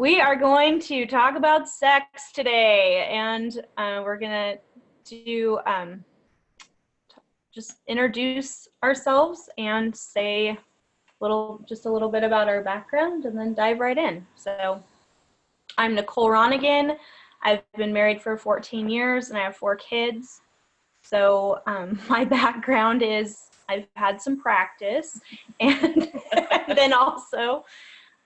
We are going to talk about sex today, and we're going to do just introduce ourselves and say just a little bit about our background, and then dive right in. So I'm Nicole Ronigan. I've been married for 14 years, and I have 4 kids. So my background is I've had some practice, and then also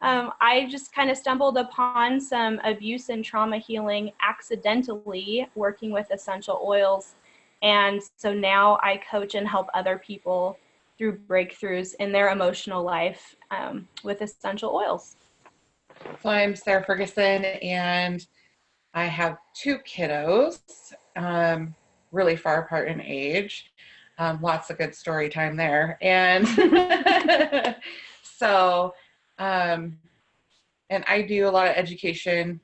I just kind of stumbled upon some abuse and trauma healing accidentally working with essential oils. And so now I coach and help other people through breakthroughs in their emotional life with essential oils. So I'm Sarah Ferguson, and I have 2 kiddos, really far apart in age. Lots of good story time there. And so, and I do a lot of education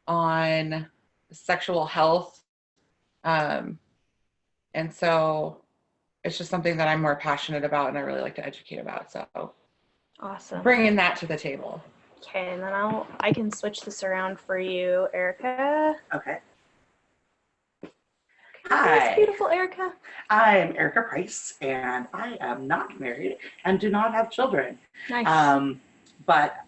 on sexual health. And so it's just something that I'm more passionate about and I really like to educate about. So awesome. Bringing that to the table. Okay, and then I can switch this around for you, Erica. Okay. Hi. That's beautiful, Erica. I am Erica Price, and I am not married and do not have children. Nice. But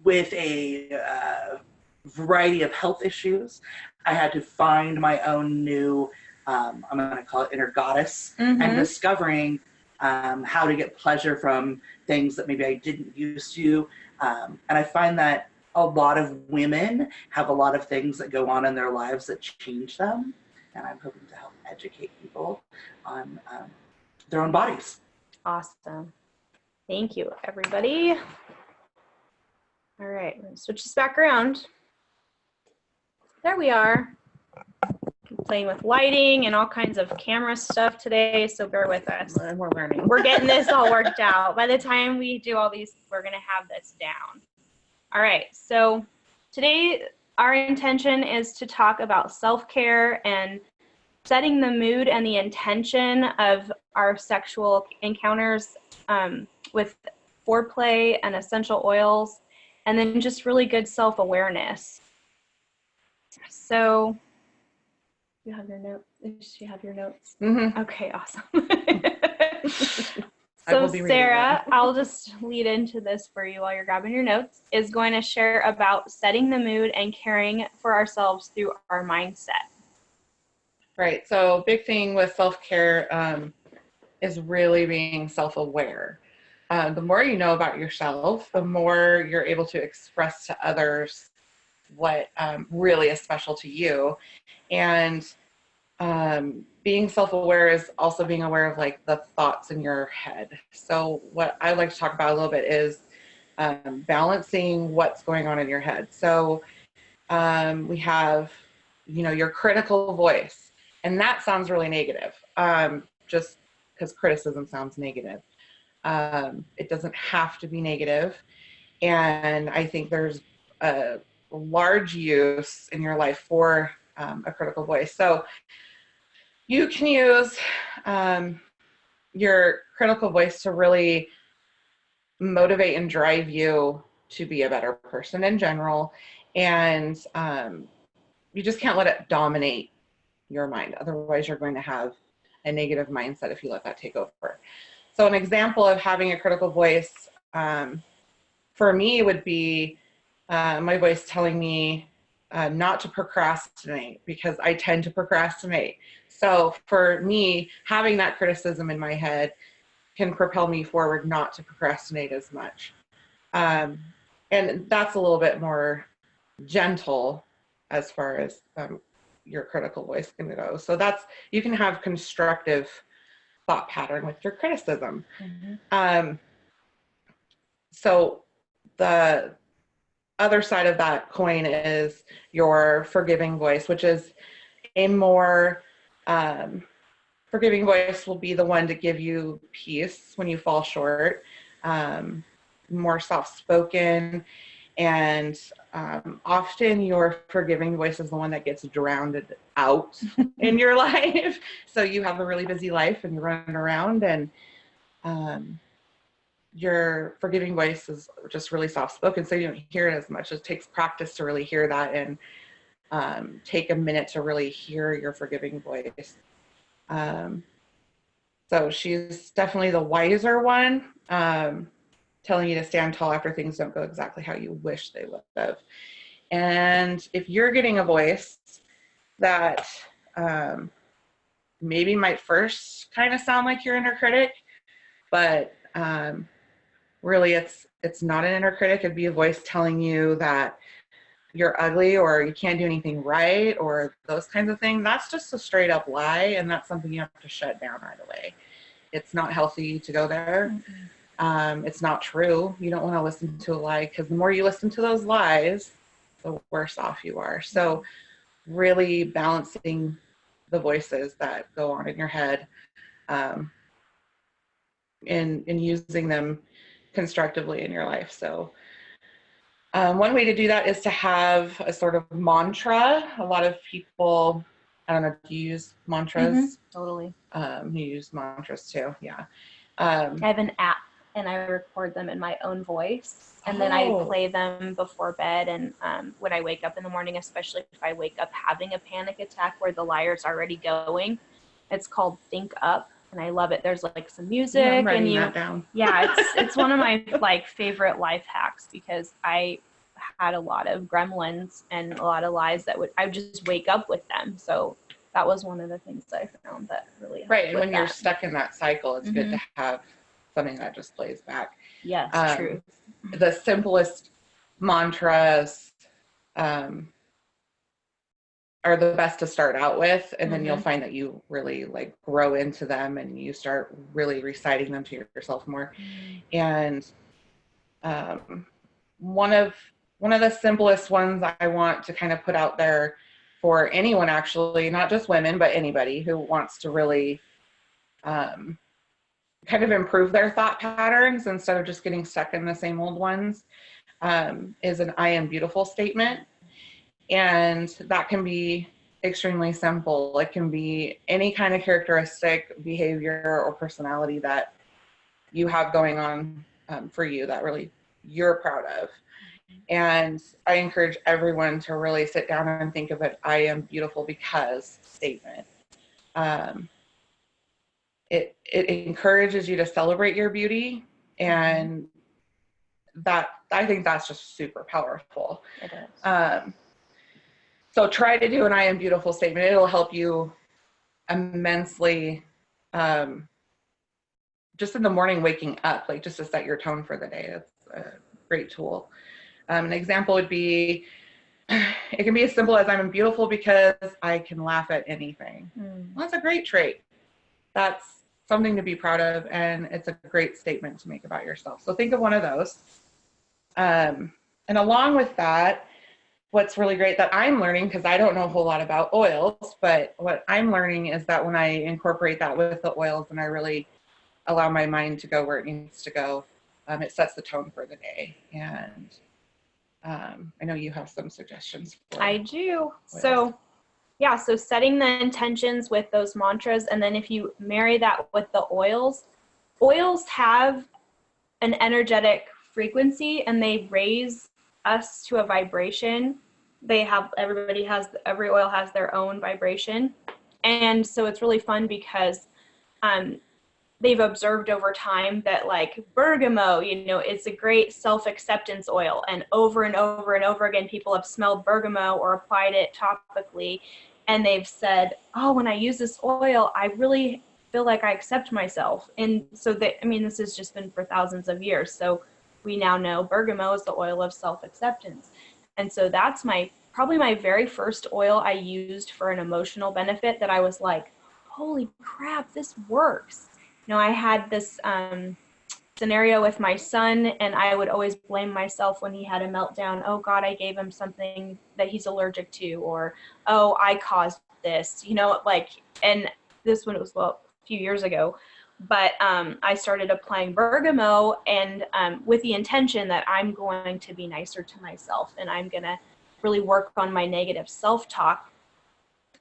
with a variety of health issues, I had to find my own new, I'm going to call it inner goddess, and discovering how to get pleasure from things that maybe I didn't used to. And I find that a lot of women have a lot of things that go on in their lives that change them. And I'm hoping to help educate people on their own bodies. Awesome. Thank you, everybody. All right, I'm going to switch this back around. There we are. I'm playing with lighting and all kinds of camera stuff today, so bear with us. We're learning. We're getting this all worked out. By the time we do all these, we're going to have this down. All right, so today our intention is to talk about self-care and setting the mood and the intention of our sexual encounters with foreplay and essential oils, and then just really good self-awareness. So, you have your notes? Does she have your notes? Mm-hmm. Okay, awesome. So Sarah, I'll just lead into this for you while you're grabbing your notes, is going to share about setting the mood and caring for ourselves through our mindset. Right. So big thing with self-care is really being self-aware. The more you know about yourself, the more you're able to express to others what really is special to you. And being self-aware is also being aware of like the thoughts in your head. So what I like to talk about a little bit is balancing what's going on in your head. So we have, your critical voice, and that sounds really negative, just because criticism sounds negative. It doesn't have to be negative. And I think there's a large use in your life for a critical voice. So you can use your critical voice to really motivate and drive you to be a better person in general. And you just can't let it dominate your mind. Otherwise, you're going to have a negative mindset if you let that take over. So an example of having a critical voice for me would be my voice telling me not to procrastinate, because I tend to procrastinate. So for me, having that criticism in my head can propel me forward not to procrastinate as much. And that's a little bit more gentle as far as your critical voice can go. So you can have constructive thought pattern with your criticism. So the other side of that coin is your forgiving voice, which is a more forgiving voice will be the one to give you peace when you fall short, more soft-spoken, and often your forgiving voice is the one that gets drowned out in your life. So you have a really busy life and you're running around, and your forgiving voice is just really soft spoken, so you don't hear it as much. It takes practice to really hear that, and take a minute to really hear your forgiving voice. So she's definitely the wiser one, telling you to stand tall after things don't go exactly how you wish they would have. And if you're getting a voice that maybe might first kind of sound like your inner critic, but really it's not an inner critic. It'd be a voice telling you that you're ugly or you can't do anything right or those kinds of things. That's just a straight up lie, and that's something you have to shut down right away. It's not healthy to go there. It's not true. You don't want to listen to a lie, because the more you listen to those lies, the worse off you are. So really balancing the voices that go on in your head, and using them constructively in your life. So one way to do that is to have a sort of mantra. A lot of people, I don't know, do you use mantras? Totally. You use mantras too, yeah. I have an app, and I record them in my own voice, and then I play them before bed, and when I wake up in the morning, especially if I wake up having a panic attack where the liar's already going. It's called Think Up, and I love it. There's like some music, I'm writing and that down. Yeah, it's one of my like favorite life hacks, because I had a lot of gremlins and a lot of lies that I would just wake up with them. So that was one of the things that I found that really helped. Right, and with when you're stuck in that cycle, it's good to have something that just plays back. Yes, true. The simplest mantras are the best to start out with, and then you'll find that you really like grow into them, and you start really reciting them to yourself more. And one of the simplest ones I want to kind of put out there for anyone, actually, not just women, but anybody who wants to really kind of improve their thought patterns instead of just getting stuck in the same old ones, is an I am beautiful statement. And that can be extremely simple. It can be any kind of characteristic, behavior, or personality that you have going on for you that really you're proud of. And I encourage everyone to really sit down and think of it, I am beautiful because statement. It encourages you to celebrate your beauty, and that, I think that's just super powerful. It is. So try to do an I am beautiful statement. It'll help you immensely, just in the morning waking up, like just to set your tone for the day. It's a great tool. An example would be, it can be as simple as I'm beautiful because I can laugh at anything. Well, that's a great trait. That's something to be proud of, and it's a great statement to make about yourself. So think of one of those. And along with that, what's really great that I'm learning, because I don't know a whole lot about oils, but what I'm learning is that when I incorporate that with the oils and I really allow my mind to go where it needs to go, it sets the tone for the day. And I know you have some suggestions. I do. oils. So setting the intentions with those mantras, and then if you marry that with the oils have an energetic frequency, and they raise us to a vibration. Every oil has their own vibration. And so it's really fun because they've observed over time that like bergamot, it's a great self-acceptance oil, and over and over and over again, people have smelled bergamot or applied it topically, and they've said, oh, when I use this oil, I really feel like I accept myself. And so this has just been for thousands of years. So we now know bergamot is the oil of self-acceptance. And so that's probably my very first oil I used for an emotional benefit that I was like, holy crap, this works. I had this scenario with my son, and I would always blame myself when he had a meltdown. Oh God, I gave him something that he's allergic to, or, oh, I caused this, and this one was, a few years ago. But I started applying bergamot, and with the intention that I'm going to be nicer to myself, and I'm going to really work on my negative self-talk.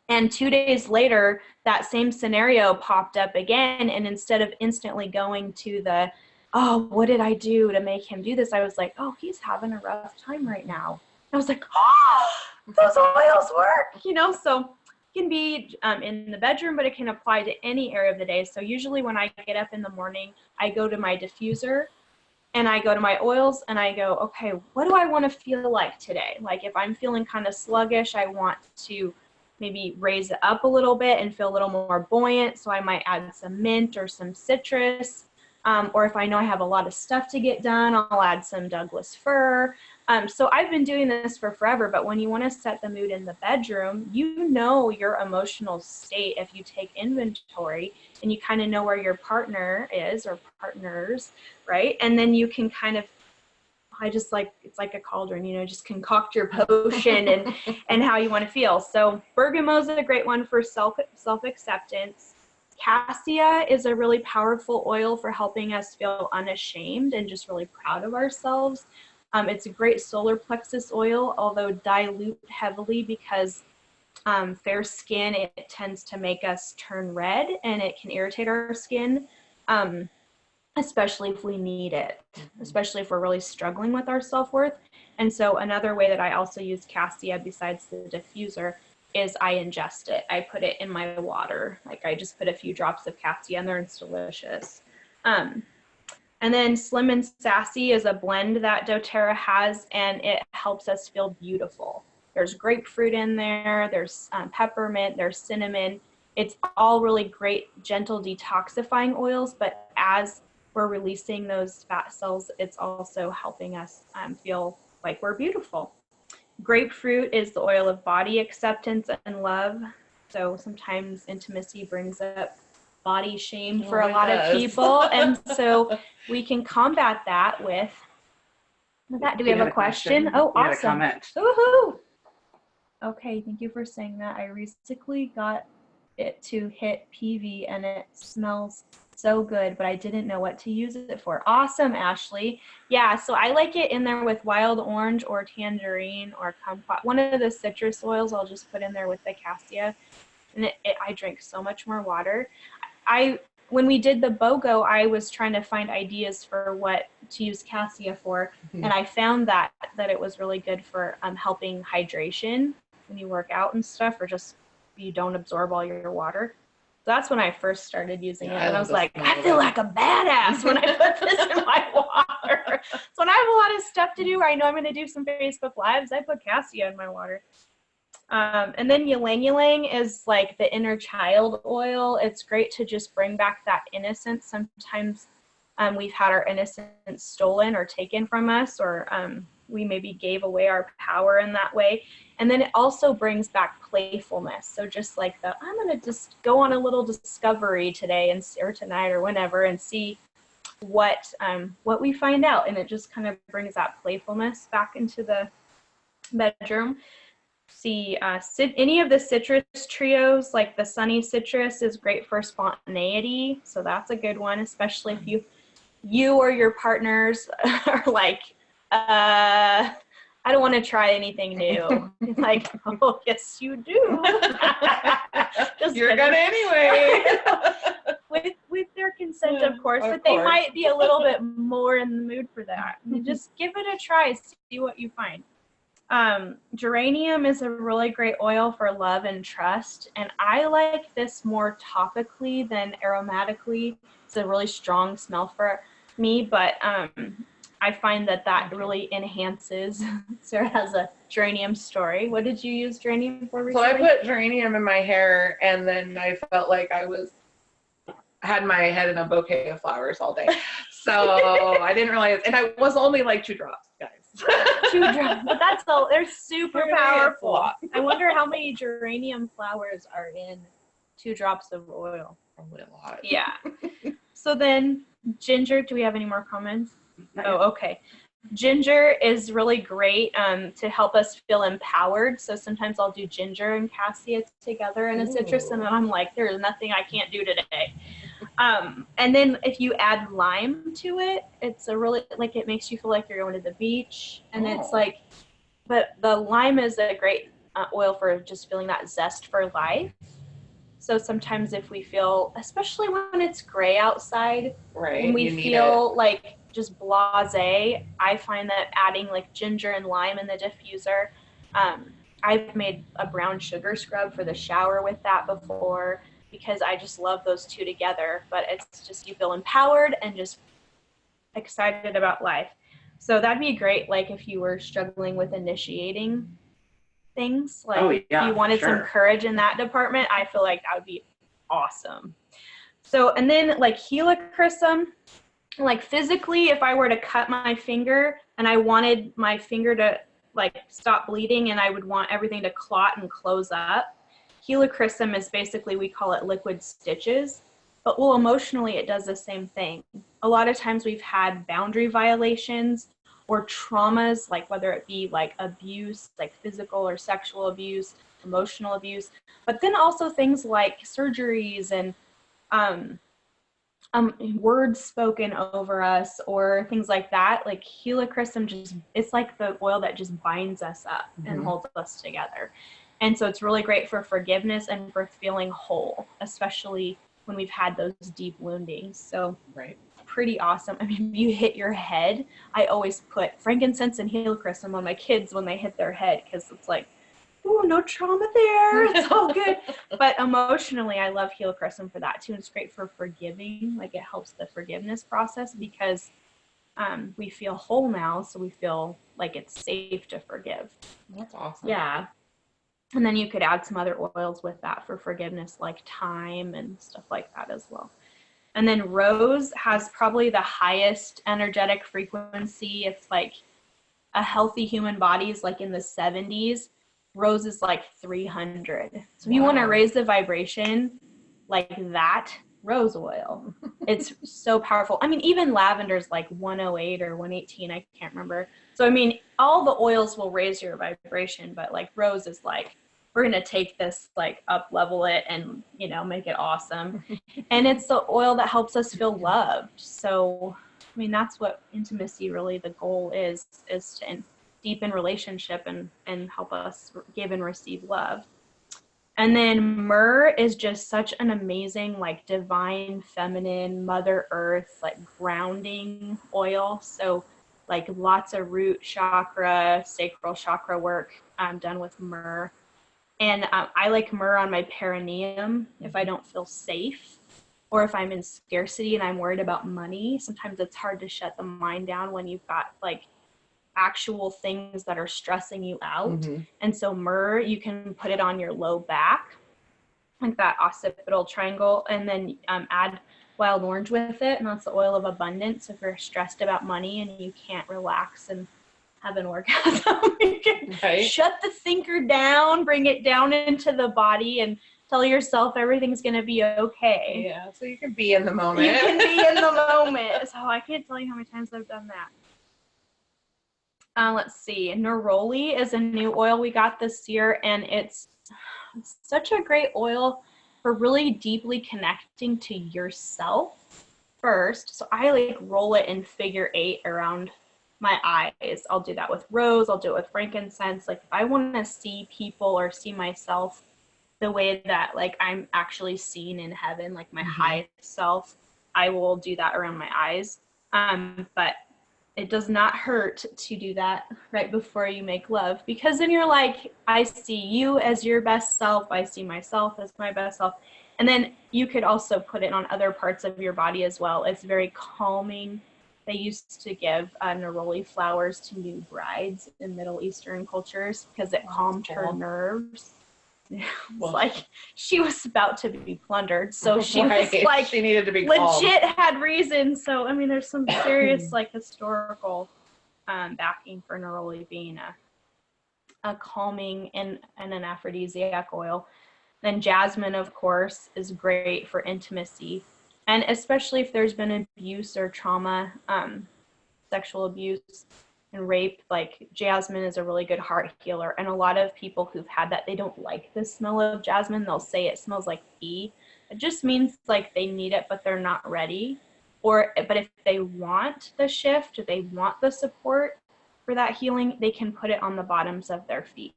And 2 days later, that same scenario popped up again. And instead of instantly going to the, oh, what did I do to make him do this? I was like, oh, he's having a rough time right now. I was like, oh, those oils work, you know? So it can be in the bedroom, but it can apply to any area of the day. So usually when I get up in the morning, I go to my diffuser and I go to my oils and I go, okay, what do I want to feel like today? Like if I'm feeling kind of sluggish, I want to maybe raise it up a little bit and feel a little more buoyant. So I might add some mint or some citrus. Or if I know I have a lot of stuff to get done, I'll add some Douglas fir. So I've been doing this for forever, but when you want to set the mood in the bedroom, you know your emotional state if you take inventory and you kind of know where your partner is or partners, right? And then you can kind of, it's like a cauldron, you know, just concoct your potion and how you want to feel. So bergamot is a great one for self-acceptance. Cassia is a really powerful oil for helping us feel unashamed and just really proud of ourselves. It's a great solar plexus oil, although dilute heavily because fair skin, it tends to make us turn red and it can irritate our skin, especially if we need it, especially if we're really struggling with our self-worth. And so another way that I also use cassia besides the diffuser is I ingest it. I put it in my water. Like I just put a few drops of cassia in there and it's delicious. And then Slim and Sassy is a blend that doTERRA has, and it helps us feel beautiful. There's grapefruit in there, there's peppermint, there's cinnamon. It's all really great, gentle detoxifying oils, but as we're releasing those fat cells, it's also helping us feel like we're beautiful. Grapefruit is the oil of body acceptance and love. So sometimes intimacy brings up body shame for a lot of people. And so we can combat that with that. Do we have a question? Oh, awesome. A comment. Woohoo! Okay, thank you for saying that. I recently got it to hit PV and it smells so good, but I didn't know what to use it for. Awesome, Ashley. Yeah, so I like it in there with wild orange or tangerine or kumquat. One of the citrus oils I'll just put in there with the cassia. And I drink so much more water. When we did the BOGO, I was trying to find ideas for what to use cassia for, and I found that it was really good for helping hydration when you work out and stuff, or just you don't absorb all your water. So that's when I first started using it, and I was like, I feel like a badass when I put this in my water. So when I have a lot of stuff to do, or I know I'm going to do some Facebook Lives, I put cassia in my water. And then ylang ylang is like the inner child oil. It's great to just bring back that innocence. Sometimes we've had our innocence stolen or taken from us, or we maybe gave away our power in that way. And then it also brings back playfulness. So just like I'm going to just go on a little discovery today or tonight or whenever and see what we find out. And it just kind of brings that playfulness back into the bedroom. See, any of the citrus trios, like the Sunny Citrus is great for spontaneity. So that's a good one, especially if you or your partners are like, I don't want to try anything new. Like, oh, yes, you do. You're going to anyway. with their consent, of course, but they might be a little bit more in the mood for that. Just give it a try, see what you find. Geranium is a really great oil for love and trust, and I like this more topically than aromatically. It's a really strong smell for me, but I find that really enhances. Sarah has a geranium story. What did you use geranium for recently? So I put geranium in my hair, and then I felt like I had my head in a bouquet of flowers all day. So I didn't realize, and I was only like 2 drops, guys. 2 drops, but they're super powerful. I wonder how many geranium flowers are in 2 drops of oil. Probably a lot. Yeah. So then ginger, do we have any more comments? Oh, okay. Ginger is really great to help us feel empowered. So sometimes I'll do ginger and cassia together in a citrus, and then I'm like, there's nothing I can't do today. And then if you add lime to it, it's a really, like, it makes you feel like you're going to the beach. And it's like, but the lime is a great oil for just feeling that zest for life. So sometimes if we feel, especially when it's gray outside, Right. when we feel like just blasé, I find that adding like ginger and lime in the diffuser, I've made a brown sugar scrub for the shower with that before, because I just love those two together. But it's just, you feel empowered and just excited about life. So that'd be great, like if you were struggling with initiating things, like if you wanted some courage in that department, I feel like that would be awesome. So, and then like helichrysum, like physically, if I were to cut my finger and I wanted my finger to like stop bleeding and I would want everything to clot and close up, helichrysum is basically, we call it liquid stitches. But well, emotionally, it does the same thing. A lot of times we've had boundary violations or traumas, like whether it be like abuse, like physical or sexual abuse, emotional abuse, but then also things like surgeries and words spoken over us or things like that. Like helichrysum just, it's like the oil that just binds us up and holds us together. And so it's really great for forgiveness and for feeling whole, especially when we've had those deep woundings. So pretty awesome. I mean, if you hit your head, I always put frankincense and helichrysum on my kids when they hit their head, because it's like, ooh, no trauma there. It's all good. But emotionally, I love helichrysum for that too. And it's great for forgiving. Like it helps the forgiveness process, because we feel whole now. So we feel like it's safe to forgive. That's awesome. Yeah. And then you could add some other oils with that for forgiveness, like thyme and stuff like that as well. And then rose has probably the highest energetic frequency. It's like a healthy human body is like in the 70s. Rose is like 300. So if you want to raise the vibration like that, rose oil. It's so powerful. I mean, even lavender is like 108 or 118. I can't remember. So, I mean, all the oils will raise your vibration, but like rose is like, we're going to take this, like up level it and, you know, make it awesome. And it's the oil that helps us feel loved. So, I mean, that's what intimacy really, the goal is to deepen relationship and help us give and receive love. And then myrrh is just such an amazing, like divine, feminine, Mother Earth, like grounding oil. So like lots of root chakra, sacral chakra work done with myrrh. And I like myrrh on my perineum if I don't feel safe, or if I'm in scarcity and I'm worried about money. Sometimes it's hard to shut the mind down when you've got like actual things that are stressing you out. And so myrrh, you can put it on your low back, like that occipital triangle, and then add wild orange with it, and that's the oil of abundance. If you're stressed about money and you can't relax and have an orgasm, you can shut the thinker down, bring it down into the body, and tell yourself everything's going to be okay. Yeah, so you can be in the moment. You can be in the moment. So I can't tell you how many times I've done that. Let's see. Neroli is a new oil we got this year, and it's such a great oil for really deeply connecting to yourself first. So I like roll it in figure 8 around my eyes. I'll do that with rose. I'll do it with frankincense. Like if I want to see people or see myself the way that like I'm actually seen in heaven, like my highest self, I will do that around my eyes. But it does not hurt to do that right before you make love, because then you're like, I see you as your best self. I see myself as my best self. And then you could also put it on other parts of your body as well. It's very calming. They used to give neroli flowers to new brides in Middle Eastern cultures because it calmed her nerves. It's like she was about to be plundered, so she was like, she needed to be legit calm. Had reason. So I mean, there's some serious like historical backing for neroli being a calming and an aphrodisiac oil. Then jasmine, of course, is great for intimacy, and especially if there's been abuse or trauma, sexual abuse and rape. Like jasmine is a really good heart healer, and a lot of people who've had that, they don't like the smell of jasmine. They'll say it smells like pee. It just means like they need it but they're not ready, but if they want the shift, if they want the support for that healing, they can put it on the bottoms of their feet.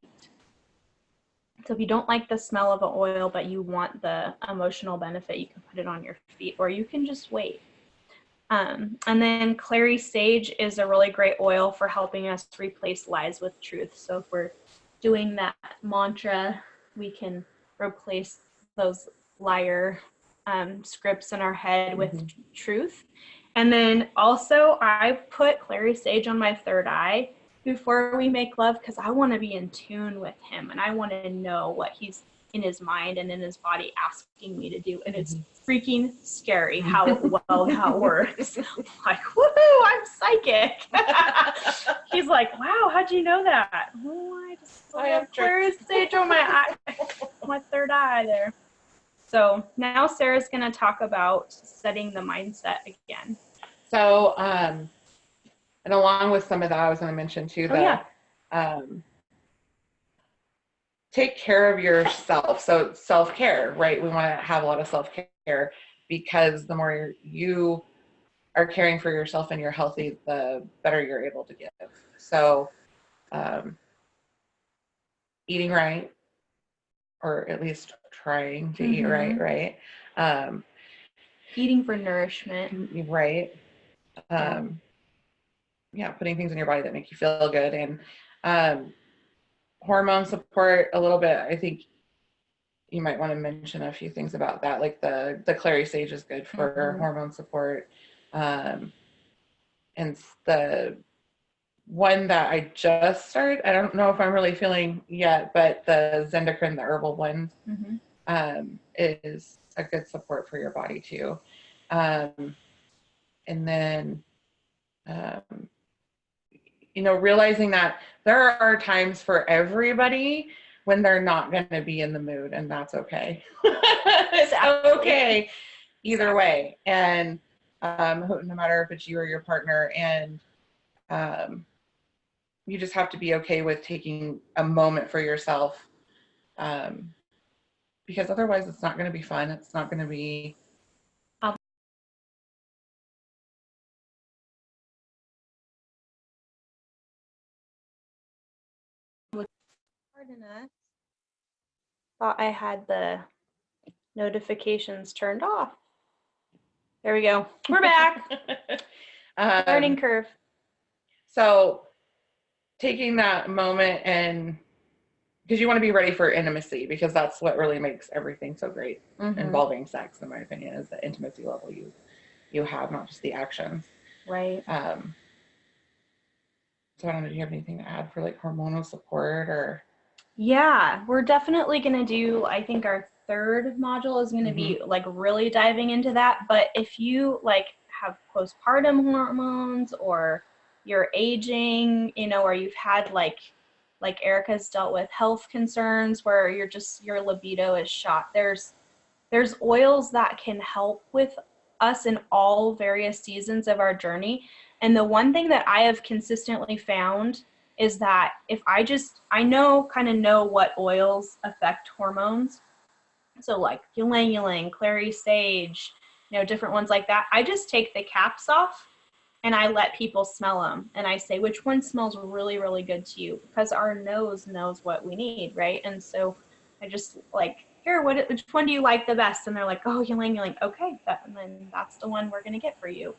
So if you don't like the smell of an oil, but you want the emotional benefit, you can put it on your feet, or you can just wait. And then clary sage is a really great oil for helping us replace lies with truth. So if we're doing that mantra, we can replace those liar scripts in our head with truth. And then also I put clary sage on my third eye before we make love, because I want to be in tune with him and I want to know what he's in his mind and in his body asking me to do. And it's freaking scary how well that works. I'm like, woohoo, I'm psychic. He's like, wow, how'd you know that? Oh, I have clary sage on my eye, my third eye there. So now Sarah's going to talk about setting the mindset again. So, and along with some of that, I was going to mention too that take care of yourself. So self-care, right? We want to have a lot of self-care, because the more you are caring for yourself and you're healthy, the better you're able to give. So eating right, or at least trying to eat right? Eating for nourishment. Right. Putting things in your body that make you feel good. And hormone support a little bit. I think you might want to mention a few things about that. Like the clary sage is good for hormone support. And the one that I just started, I don't know if I'm really feeling yet, but the Zendocrine, the herbal one, is a good support for your body too. And then, realizing that there are times for everybody when they're not going to be in the mood, and that's okay. It's okay either way. And no matter if it's you or your partner, and you just have to be okay with taking a moment for yourself, because otherwise it's not going to be fun. It's not going to be Thought I had the notifications turned off. There we go. We're back. Learning curve. So taking that moment, and because you want to be ready for intimacy, because that's what really makes everything so great involving sex, in my opinion, is the intimacy level you have, not just the actions. Right. So I don't know, do you have anything to add for like hormonal support or? Yeah, we're definitely going to do, I think our third module is going to be like really diving into that. But if you like have postpartum hormones, or you're aging, or you've had like Erica's dealt with health concerns where your libido is shot, there's oils that can help with us in all various seasons of our journey. And the one thing that I have consistently found is that if I kind of know what oils affect hormones. So like ylang ylang, clary sage, different ones like that. I just take the caps off and I let people smell them. And I say, which one smells really, really good to you? Because our nose knows what we need, right? And so I just like, here, which one do you like the best? And they're like, oh, ylang ylang. Okay, and then that's the one we're going to get for you.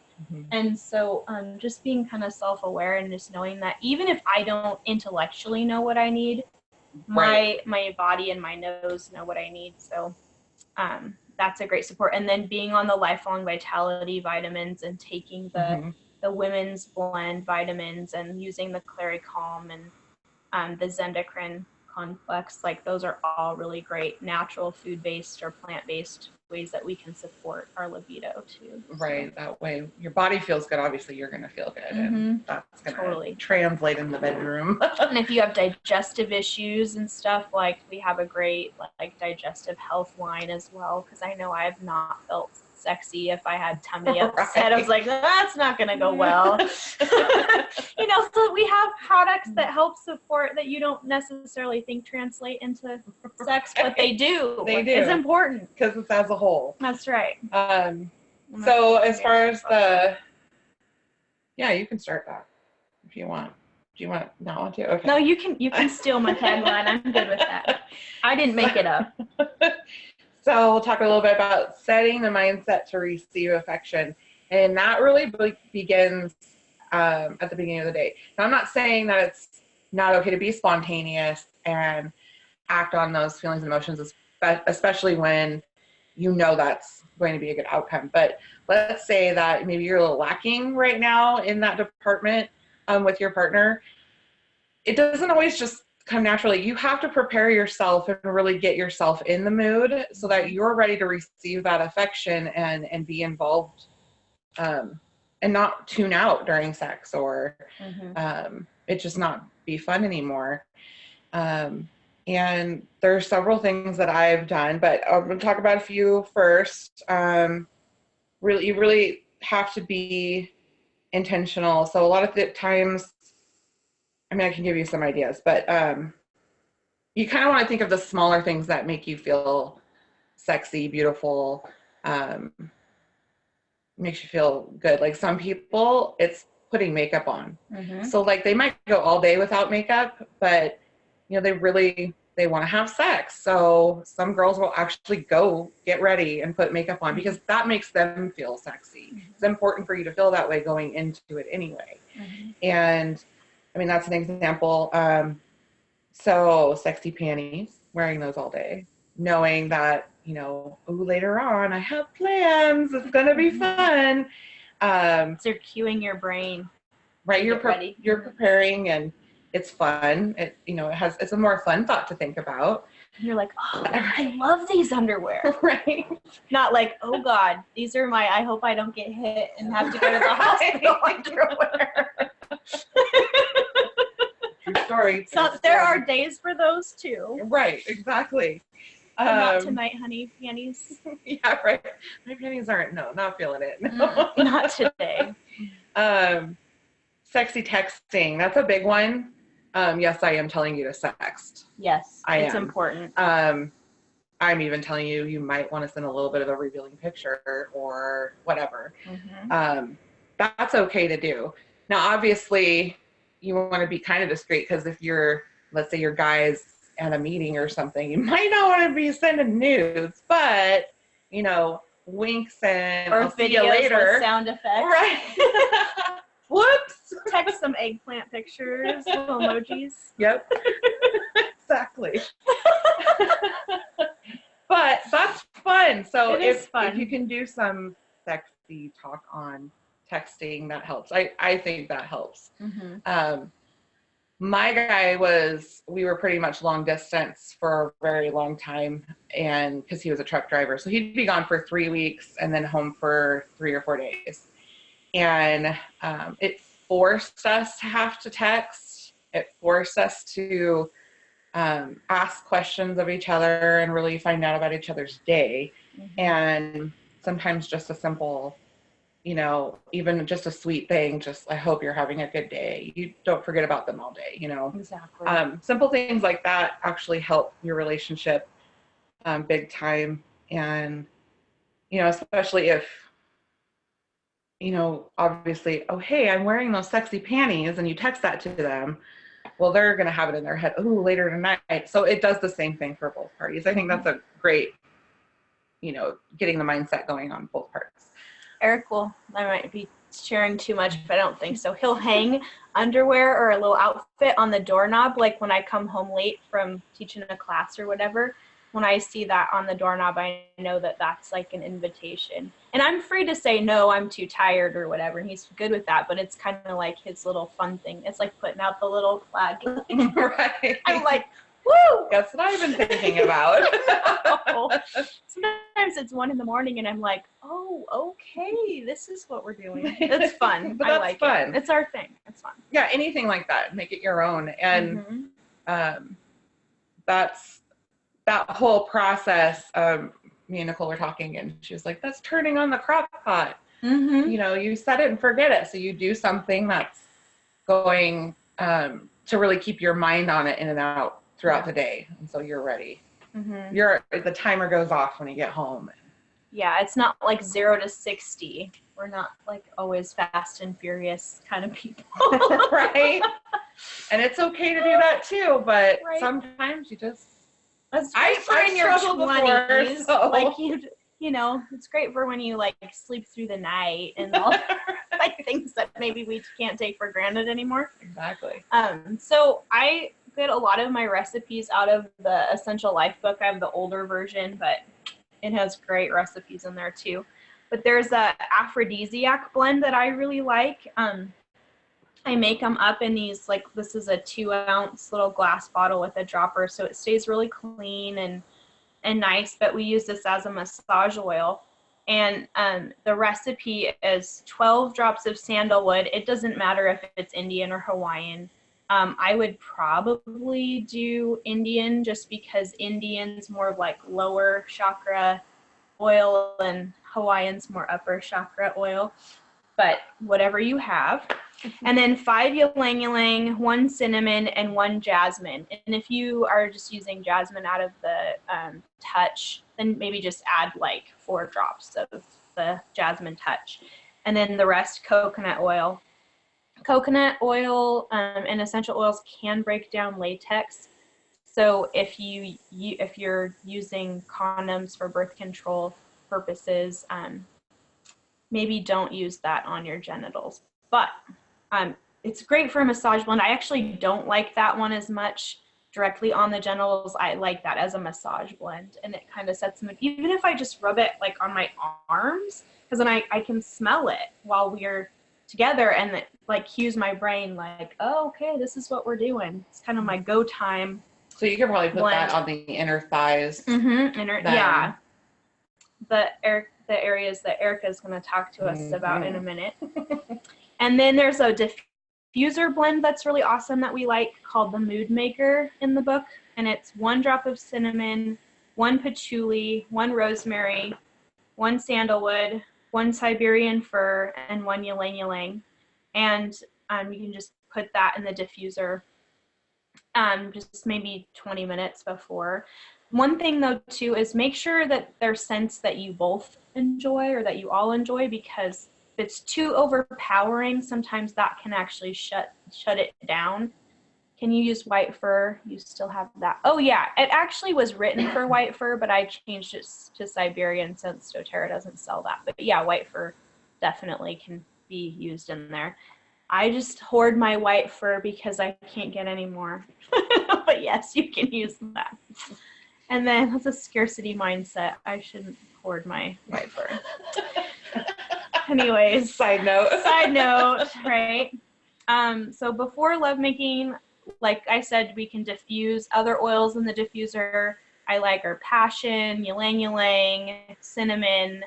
And so just being kind of self-aware and just knowing that even if I don't intellectually know what I need, my body and my nose know what I need. So that's a great support. And then being on the lifelong vitality vitamins and taking the women's blend vitamins and using the Clary Calm and the Zendocrine complex, like those are all really great natural food-based or plant-based ways that we can support our libido too. Right. So. That way your body feels good. Obviously you're going to feel good, and that's going to translate in the bedroom. And if you have digestive issues and stuff, like we have a great like digestive health line as well. Cause I know I have not felt sexy if I had tummy upset. I was like, that's not going to go well. So we have products that help support that you don't necessarily think translate into sex, but they do. They do. It's important. Because it's as a whole. That's right. So as far as you can start that if you want. Do you want not want to? Okay. No, you can steal my tagline. I'm good with that. I didn't make it up. So we'll talk a little bit about setting the mindset to receive affection. And that really begins at the beginning of the day. Now, I'm not saying that it's not okay to be spontaneous and act on those feelings and emotions, especially when you know that's going to be a good outcome. But let's say that maybe you're a little lacking right now in that department with your partner. It doesn't always just come naturally. You have to prepare yourself and really get yourself in the mood so that you're ready to receive that affection and be involved and not tune out during sex or it just not be fun anymore. And there's several things that I've done, but I'm going to talk about a few first. You really have to be intentional. So a lot of the times, I mean, I can give you some ideas, but you kind of want to think of the smaller things that make you feel sexy, beautiful, makes you feel good. Like some people, it's putting makeup on. So like they might go all day without makeup, but you know, they want to have sex. So some girls will actually go get ready and put makeup on because that makes them feel sexy. It's important for you to feel that way going into it anyway. And I mean, that's an example. So sexy panties, wearing those all day, knowing that, you know, ooh, later on I have plans. It's going to be fun. So you're cueing your brain. Right. You're preparing and it's fun. It's a more fun thought to think about. You're like, oh, I love these underwear. Right. Not like, oh God, these are I hope I don't get hit and have to go to the hospital underwear. True story. So there are days for those too. Right, exactly. Not tonight, honey. Panties. Yeah, right. My panties aren't. No, not feeling it. No. Not today. Sexy texting. That's a big one. Yes, I am telling you to sext. Yes, it's am. important. I'm even telling you, you might want to send a little bit of a revealing picture or whatever. That's okay to do. Now, obviously, you want to be kind of discreet because if let's say your guy's at a meeting or something, you might not want to be sending nudes, but, you know, winks and or I'll see videos you later. with sound effects. Right. Whoops. Text some eggplant pictures, little emojis. Yep. Exactly. But that's fun. So if you can do some sexy talk on texting, that helps. I think that helps. My guy we were pretty much long distance for a very long time, and because he was a truck driver, so he'd be gone for 3 weeks and then home for 3 or 4 days. And it forced us to have to text. It forced us to ask questions of each other and really find out about each other's day. And sometimes just a simple, you know, even just a sweet thing, just I hope you're having a good day. You don't forget about them all day, you know. Exactly. Simple things like that actually help your relationship big time. And, you know, especially if, you know, obviously, oh, hey, I'm wearing those sexy panties, and you text that to them, well, they're going to have it in their head, oh, later tonight. So it does the same thing for both parties. I think that's a great, you know, getting the mindset going on both parts. Eric I might be sharing too much, but I don't think so. He'll hang underwear or a little outfit on the doorknob, like when I come home late from teaching a class or whatever. When I see that on the doorknob, I know that that's like an invitation. And I'm free to say, no, I'm too tired or whatever. And he's good with that, but it's kind of like his little fun thing. It's like putting out the little flag. Right. I'm like, woo! That's what I've been thinking about. Sometimes it's 1 a.m. and I'm like, oh, okay, this is what we're doing. It's fun. But I that's like fun. It's our thing. It's fun. Yeah, anything like that. Make it your own. And that's that whole process. Me and Nicole were talking, and she was like, that's turning on the crock pot. You know, you set it and forget it. So you do something that's going to really keep your mind on it in and out throughout the day. And so you're ready. The timer goes off when you get home. Yeah, it's not like 0 to 60. We're not like always fast and furious kind of people. Right. And it's okay to do that too, but sometimes you just That's great for in your 20s. Like you know, it's great for when you like sleep through the night and all like things that maybe we can't take for granted anymore. Exactly. So I get a lot of my recipes out of the Essential Life book. I have the older version, but it has great recipes in there too. But there's a aphrodisiac blend that I really like. I make them up in these, like, this is a 2-ounce little glass bottle with a dropper, so it stays really clean and nice, but we use this as a massage oil. And the recipe is 12 drops of sandalwood. It doesn't matter if it's Indian or Hawaiian. I would probably do Indian just because Indian's more like lower chakra oil and Hawaiian's more upper chakra oil, but whatever you have. And then 5 ylang ylang, 1 cinnamon, and 1 jasmine. And if you are just using jasmine out of the touch, then maybe just add like 4 drops of the jasmine touch. And then the rest coconut oil. Coconut oil and essential oils can break down latex. So if you're using condoms for birth control purposes, maybe don't use that on your genitals. But it's great for a massage blend. I actually don't like that one as much directly on the genitals. I like that as a massage blend, and it kind of sets them, even if I just rub it like on my arms, because then I can smell it while we're together, and it like cues my brain like, oh, okay, this is what we're doing. It's kind of my go time. So you can probably put blend. that on the inner thighs. Yeah. The areas that Erica's going to talk to us about in a minute. And then there's a diffuser blend that's really awesome that we like called the Mood Maker in the book. And it's 1 drop of cinnamon, 1 patchouli, 1 rosemary, 1 sandalwood, 1 Siberian fir, and 1 ylang ylang. And you can just put that in the diffuser just maybe 20 minutes before. One thing though too is make sure that there's scents that you both enjoy or that you all enjoy, because if it's too overpowering, sometimes that can actually shut it down. Can you use white fir? You still have that. Oh yeah, it actually was written for white fir, but I changed it to Siberian since doTERRA doesn't sell that. But yeah, white fir definitely can be used in there. I just hoard my white fir because I can't get any more. But yes, you can use that. And then that's a scarcity mindset. I shouldn't hoard my white fir. Anyways. Side note, right? So before lovemaking, like I said, we can diffuse other oils in the diffuser. I like our passion, ylang ylang, cinnamon,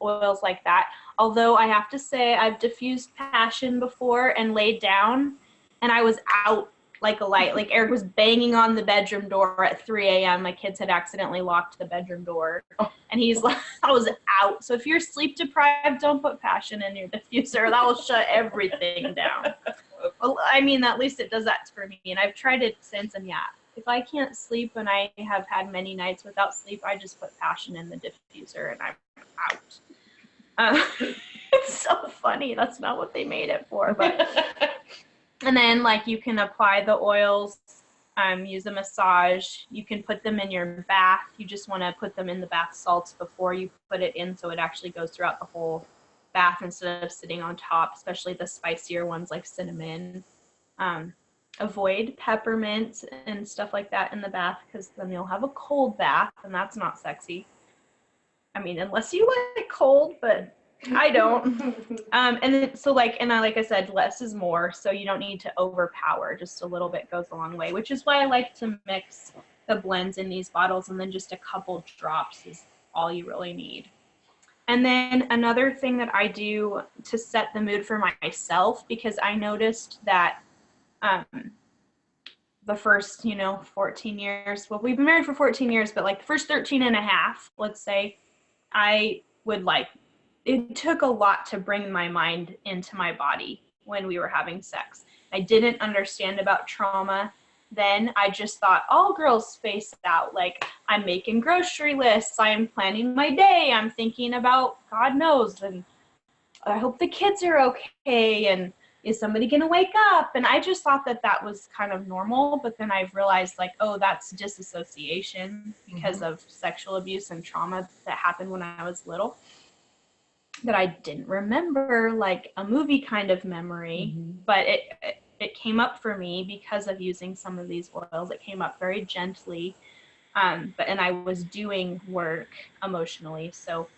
oils like that. Although I have to say I've diffused passion before and laid down and I was out like a light. Like Eric was banging on the bedroom door at 3 a.m. My kids had accidentally locked the bedroom door and he's like, I was out. So if you're sleep deprived, don't put passion in your diffuser. That will shut everything down. Well, I mean, at least it does that for me. And I've tried it since, and yeah, if I can't sleep and I have had many nights without sleep, I just put passion in the diffuser and I'm out. It's so funny. That's not what they made it for. But and then like you can apply the oils, use a massage. You can put them in your bath. You just want to put them in the bath salts before you put it in, so it actually goes throughout the whole bath instead of sitting on top, especially the spicier ones like cinnamon. Avoid peppermint and stuff like that in the bath, because then you'll have a cold bath and that's not sexy. I mean, unless you like cold, but I don't. And then, so like I said, less is more, so you don't need to overpower. Just a little bit goes a long way, which is why I like to mix the blends in these bottles, and then just a couple drops is all you really need. And then another thing that I do to set the mood for myself, because I noticed that the first, 14 years, well, we've been married for 14 years, but like the first 13 and a half, let's say, I would it took a lot to bring my mind into my body when we were having sex. I didn't understand about trauma then. I just thought all girls space out. Like, I'm making grocery lists, I'm planning my day, I'm thinking about God knows, and I hope the kids are okay. And is somebody going to wake up? And I just thought that that was kind of normal. But then I've realized, like, oh, that's disassociation because of sexual abuse and trauma that happened when I was little, that I didn't remember, like a movie kind of memory. But it came up for me because of using some of these oils. It came up very gently. And I was doing work emotionally. So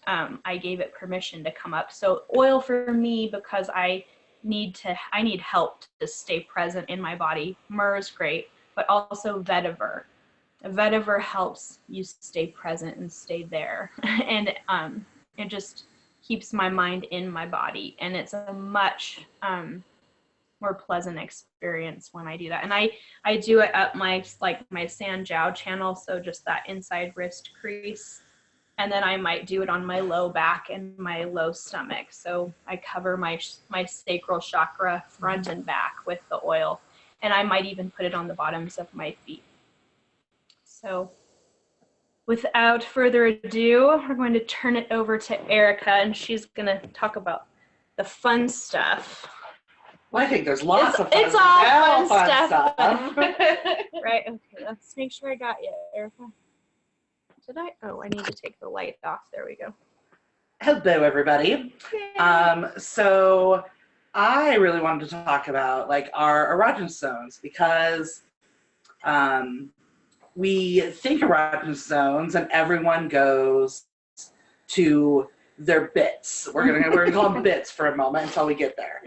I gave it permission to come up. So oil for me, because I need help to stay present in my body. Myrrh is great, but also vetiver. Vetiver helps you stay present and stay there. And it just keeps my mind in my body. And it's a much more pleasant experience when I do that. And I do it at my San Jiao channel. So just that inside wrist crease. And then I might do it on my low back and my low stomach. So I cover my sacral chakra front and back with the oil. And I might even put it on the bottoms of my feet. So without further ado, we're going to turn it over to Erica, and she's going to talk about the fun stuff. Well, I think there's lots of fun It's all fun stuff. Right, okay, let's make sure I got you, Erica. Did I? Oh, I need to take the light off. There we go. Hello, everybody. So I really wanted to talk about like our erogenous zones, because we think erogenous zones and everyone goes to their bits. We're gonna call them bits for a moment until we get there.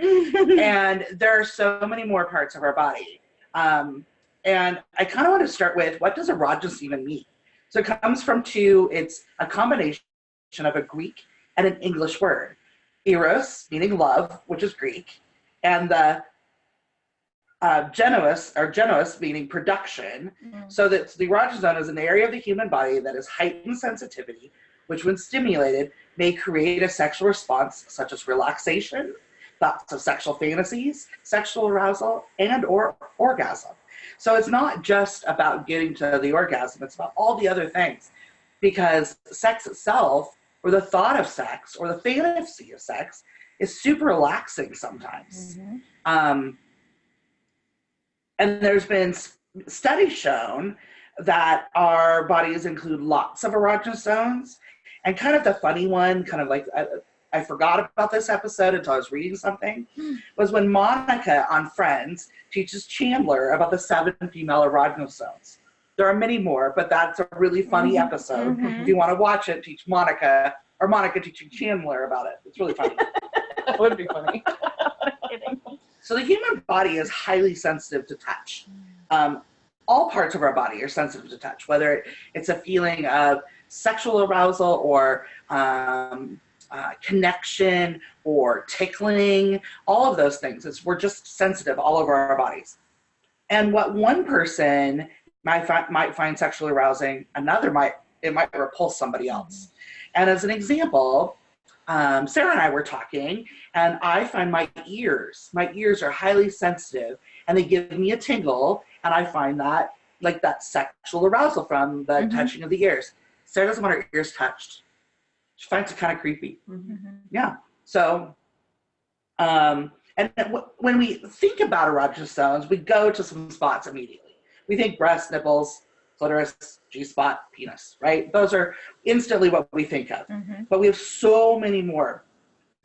And there are so many more parts of our body. And I kind of want to start with, what does erogenous even mean? So it comes from it's a combination of a Greek and an English word. Eros, meaning love, which is Greek, and the genois, meaning production. So that the erogenous zone is an area of the human body that has heightened sensitivity, which when stimulated may create a sexual response such as relaxation, thoughts of sexual fantasies, sexual arousal, and or orgasm. So it's not just about getting to the orgasm, it's about all the other things. Because sex itself, or the thought of sex, or the fantasy of sex, is super relaxing sometimes. And there's been studies shown that our bodies include lots of erogenous zones. And kind of the funny one, kind of like, I forgot about this episode until I was reading something, was when Monica on Friends teaches Chandler about the 7 female erogenous zones. There are many more, but that's a really funny episode. If you want to watch it, teach Monica, or Monica teaching Chandler about it. It's really funny. That would be funny. So the human body is highly sensitive to touch. All parts of our body are sensitive to touch, whether it's a feeling of sexual arousal or connection or tickling, all of those things. We're just sensitive all over our bodies. And what one person might find sexually arousing, another might repulse somebody else. And as an example, Sarah and I were talking, and I find my ears are highly sensitive, and they give me a tingle, and I find that like that sexual arousal from the touching of the ears. Sarah doesn't want her ears touched. She finds it kind of creepy. Yeah. So, and when we think about erogenous zones, we go to some spots immediately. We think breast, nipples, clitoris, G-spot, penis, right? Those are instantly what we think of. But we have so many more.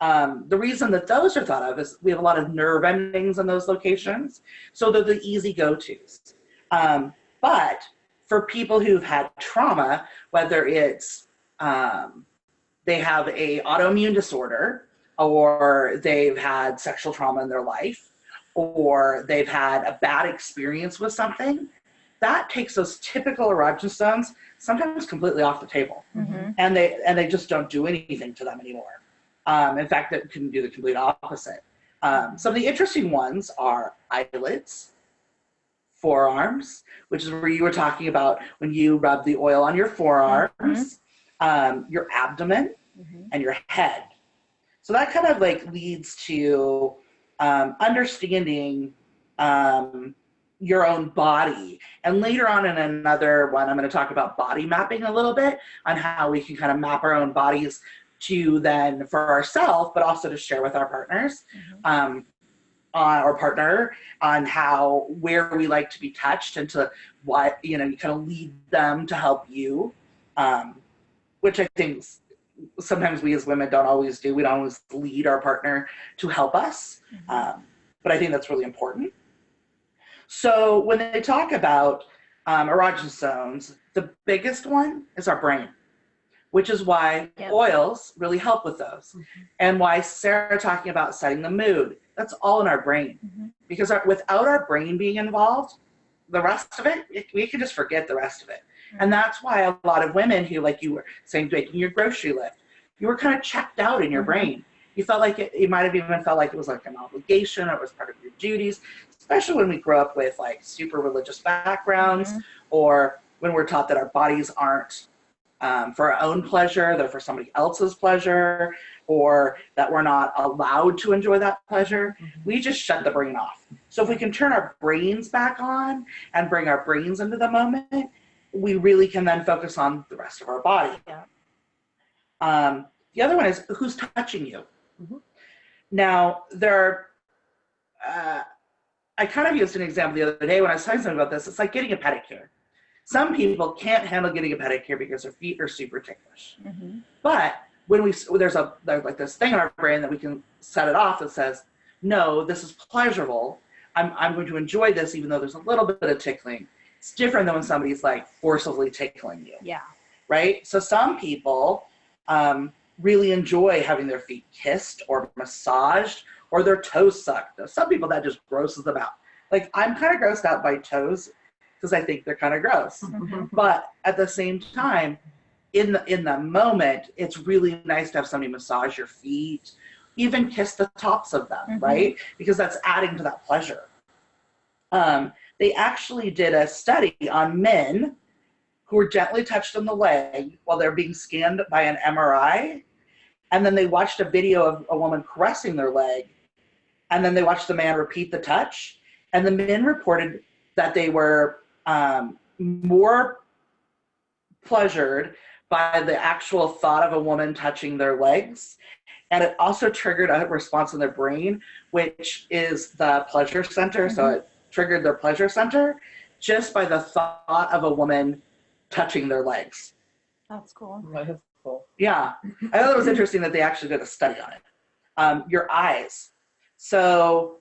The reason that those are thought of is we have a lot of nerve endings in those locations, so they're the easy go-tos. But for people who've had trauma, whether it's they have a autoimmune disorder, or they've had sexual trauma in their life, or they've had a bad experience with something, that takes those typical erogenous zones sometimes completely off the table. And they just don't do anything to them anymore. In fact, it can do the complete opposite. Some of the interesting ones are eyelids, forearms, which is where you were talking about when you rub the oil on your forearms, your abdomen, and your head. So that kind of like leads to understanding your own body. And later on in another one, I'm going to talk about body mapping a little bit on how we can kind of map our own bodies to then for ourselves, but also to share with our partners. on our partner on where we like to be touched and to what, you kind of lead them to help you, which I think sometimes we as women don't always do. We don't always lead our partner to help us. But I think that's really important. So when they talk about erogenous zones, the biggest one is our brain, which is why oils really help with those. And why Sarah talking about setting the mood, that's all in our brain. Because without our brain being involved, the rest of it, we can just forget the rest of it. And that's why a lot of women who, like you were saying, making your grocery list, you were kind of checked out in your brain. You felt like you might have even felt like it was like an obligation, or it was part of your duties, especially when we grow up with like super religious backgrounds, or when we're taught that our bodies aren't for our own pleasure, they're for somebody else's pleasure, or that we're not allowed to enjoy that pleasure. We just shut the brain off. So if we can turn our brains back on and bring our brains into the moment, we really can then focus on the rest of our body. The other one is who's touching you. Now, I kind of used an example the other day when I was telling something about this. It's like getting a pedicure. Some people can't handle getting a pedicure because their feet are super ticklish. But when there's like this thing in our brain that we can set it off that says, no, this is pleasurable. I'm going to enjoy this even though there's a little bit of tickling. It's different than when somebody's like forcibly tickling you. Right? So some people really enjoy having their feet kissed or massaged or their toes sucked. Now, some people that just grosses them out. Like, I'm kind of grossed out by toes because I think they're kind of gross. But at the same time, in the moment, it's really nice to have somebody massage your feet, even kiss the tops of them, right? Because that's adding to that pleasure. They actually did a study on men who were gently touched on the leg while they're being scanned by an MRI. And then they watched a video of a woman caressing their leg. And then they watched the man repeat the touch. And the men reported that they were more pleasured by the actual thought of a woman touching their legs. And it also triggered a response in their brain, which is the pleasure center. So it triggered their pleasure center just by the thought of a woman touching their legs. That's cool. That is cool. Yeah. I thought it was interesting that they actually did a study on it. Your eyes. So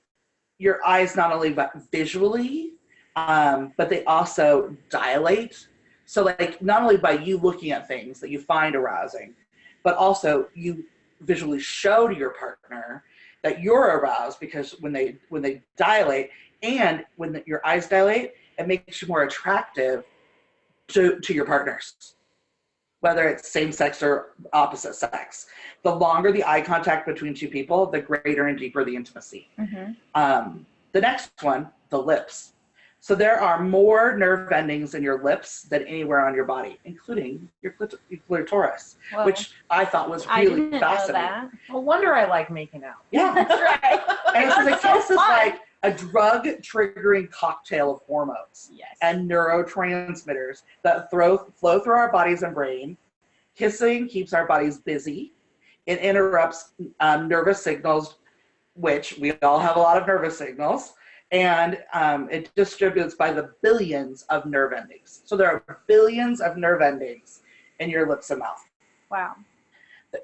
your eyes not only visually, but they also dilate. So like not only by you looking at things that you find arousing, but also you visually show to your partner that you're aroused, because when they dilate, and when your eyes dilate, it makes you more attractive to your partners, whether it's same sex or opposite sex. The longer the eye contact between two people, the greater and deeper the intimacy. The next one, the lips. So there are more nerve endings in your lips than anywhere on your body, including your clitoris, Whoa. which I thought was I really didn't fascinating. know that. No wonder I like making out. Yeah. That's right. And so the That's so kiss is fun. like a drug-triggering cocktail of hormones Yes. and neurotransmitters that flow through our bodies and brain. Kissing keeps our bodies busy. It interrupts nervous signals, which we all have a lot of nervous signals, and it distributes by the billions of nerve endings. So there are billions of nerve endings in your lips and mouth. Wow.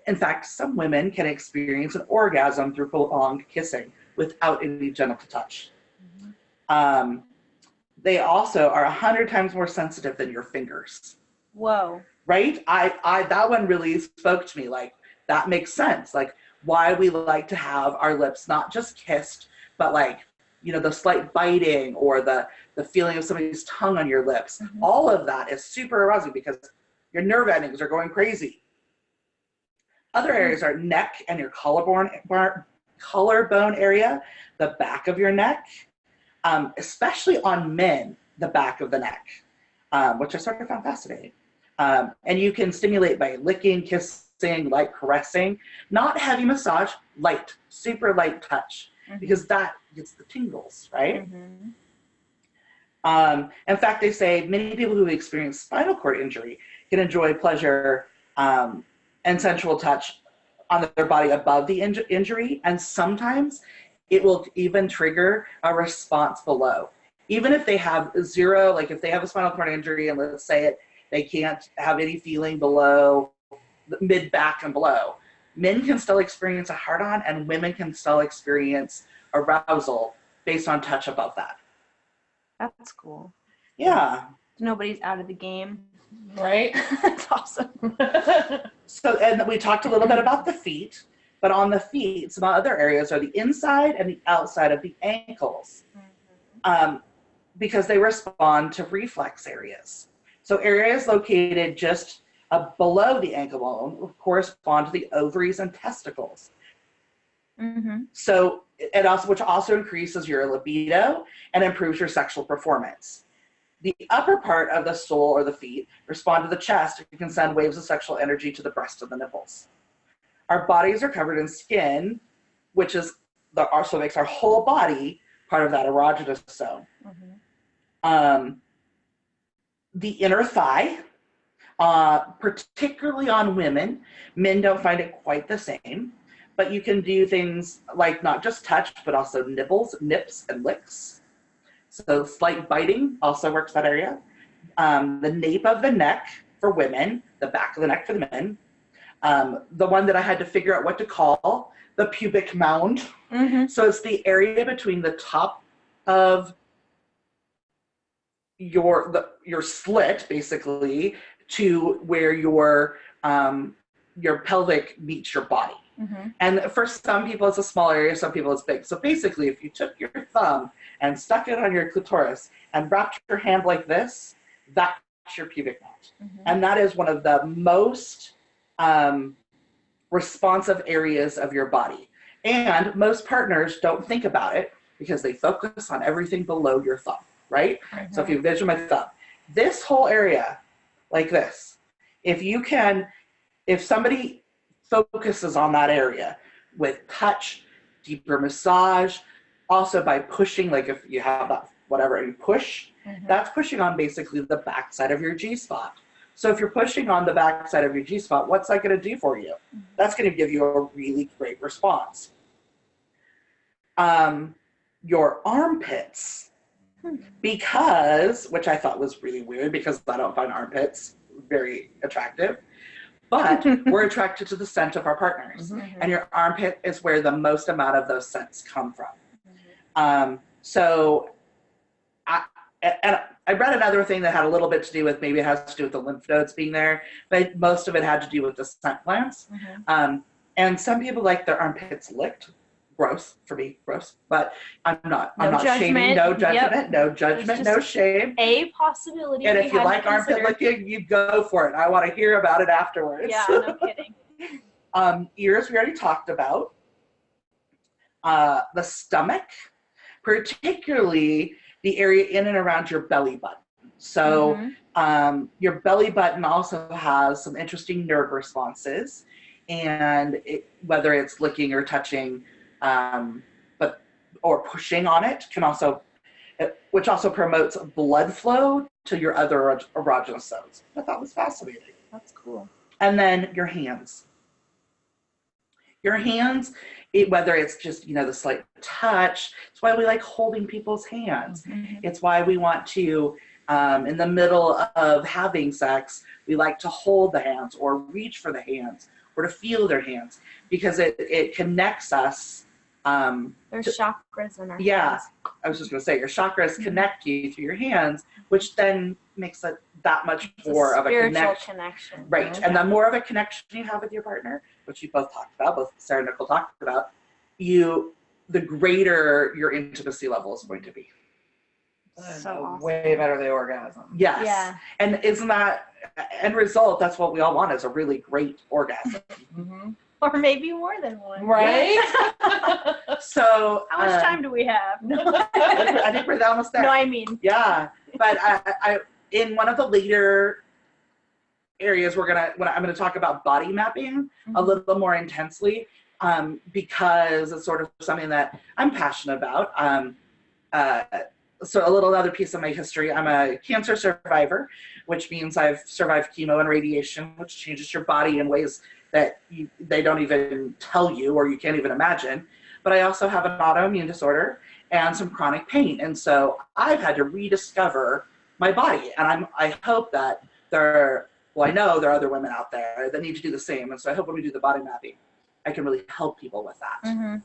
In fact, some women can experience an orgasm through prolonged kissing without any genital touch. They also are 100 times more sensitive than your fingers. Whoa. Right? I that one really spoke to me. Like, that makes sense. Like, why we like to have our lips not just kissed, but like, the slight biting or the feeling of somebody's tongue on your lips. All of that is super arousing because your nerve endings are going crazy. Other areas are neck and your collarbone area, the back of your neck, especially on men, the back of the neck, which I sort of found fascinating. And you can stimulate by licking, kissing, light caressing, not heavy massage, light, super light touch, because that gets the tingles, right? In fact, they say many people who experience spinal cord injury can enjoy pleasure and sensual touch on their body above the injury, and sometimes it will even trigger a response below. Even if they have zero, like if they have a spinal cord injury and let's say they can't have any feeling below the mid back and below, men can still experience a hard-on and women can still experience arousal based on touch above that. That's cool. Yeah. Nobody's out of the game. Right? That's awesome. So, and we talked a little bit about the feet, but on the feet, some other areas are the inside and the outside of the ankles, because they respond to reflex areas. So areas located just below the ankle bone correspond to the ovaries and testicles. So it also, which also increases your libido and improves your sexual performance. The upper part of the sole or the feet respond to the chest and can send waves of sexual energy to the breast and the nipples. Our bodies are covered in skin, which is also makes our whole body part of that erogenous zone. The inner thigh, particularly on women, men don't find it quite the same, but you can do things like not just touch, but also nibbles, nips, and licks. So slight biting also works that area. The nape of the neck for women, the back of the neck for the men. The one that I had to figure out what to call, the pubic mound. So it's the area between the top of your slit, basically, to where your pelvic meets your body. And for some people it's a small area, some people it's big. So basically, if you took your thumb and stuck it on your clitoris and wrapped your hand like this, that's your pubic mound. And that is one of the most responsive areas of your body. And most partners don't think about it because they focus on everything below your thumb, right? So if you envision my thumb, this whole area, like this, if somebody focuses on that area with touch, deeper massage, also by pushing, like if you have that, whatever, and you push, that's pushing on basically the backside of your G-spot. So if you're pushing on the backside of your G-spot, what's that going to do for you? That's going to give you a really great response. Your armpits, because, which I thought was really weird because I don't find armpits very attractive, but we're attracted to the scent of our partners. And your armpit is where the most amount of those scents come from. So I read another thing that had a little bit to do with, maybe it has to do with the lymph nodes being there, but most of it had to do with the scent glands. And some people like their armpits licked. Gross for me, gross. But I'm not shaming. No judgment. No judgment. No shame. A possibility. And if you like armpit licking, you go for it. I want to hear about it afterwards. Yeah, no kidding. Ears we already talked about. The stomach, particularly the area in and around your belly button. So your belly button also has some interesting nerve responses, and whether it's licking or touching, or pushing on it can also, which also promotes blood flow to your other erogenous zones. I thought was fascinating. That's cool. And then your hands. Your hands, whether it's just, the slight touch, it's why we like holding people's hands. It's why we want to, in the middle of having sex, we like to hold the hands or reach for the hands or to feel their hands, because it connects us. There's chakras in our hands. I was just going to say, your chakras connect you through your hands, which then makes it that much more of a connection. Right. And the more of a connection you have with your partner, which you both talked about, both Sarah and Nicole talked about, the greater your intimacy level is going to be. So awesome. Way better the orgasm. Yes. Yeah. And isn't that end result? That's what we all want, is a really great orgasm. Or maybe more than one. Right? So how much time do we have? I think we're almost there. No, I mean. Yeah. But I in one of the later areas I'm gonna talk about body mapping a little more intensely, because it's sort of something that I'm passionate about. So another piece of my history, I'm a cancer survivor, which means I've survived chemo and radiation, which changes your body in ways that they don't even tell you, or you can't even imagine. but I also have an autoimmune disorder and some chronic pain. And so I've had to rediscover my body. And I hope that I know there are other women out there that need to do the same. And so I hope when we do the body mapping, I can really help people with that. Mm-hmm.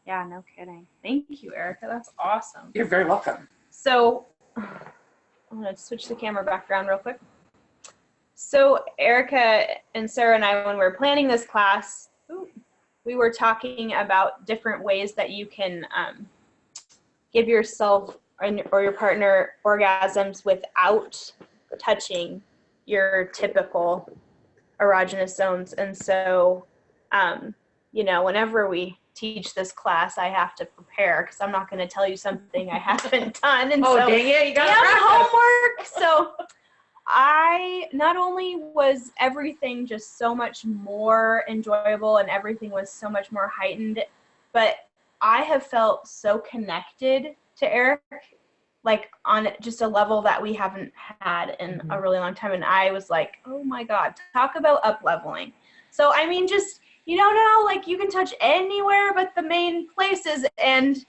Yeah, no kidding. Thank you, Erica. That's awesome. You're very welcome. So I'm going to switch the camera back around real quick. So Erica and Sarah and I, when we were planning this class, we were talking about different ways that you can give yourself or your partner orgasms without touching your typical erogenous zones. And so, whenever we teach this class, I have to prepare because I'm not going to tell you something I haven't done. And dang it, you got homework. So I not only was everything just so much more enjoyable and everything was so much more heightened, but I have felt so connected to Eric, like on just a level that we haven't had in a really long time. And I was like, oh my God, talk about up leveling. So, I mean, just, you don't know, like you can touch anywhere but the main places. And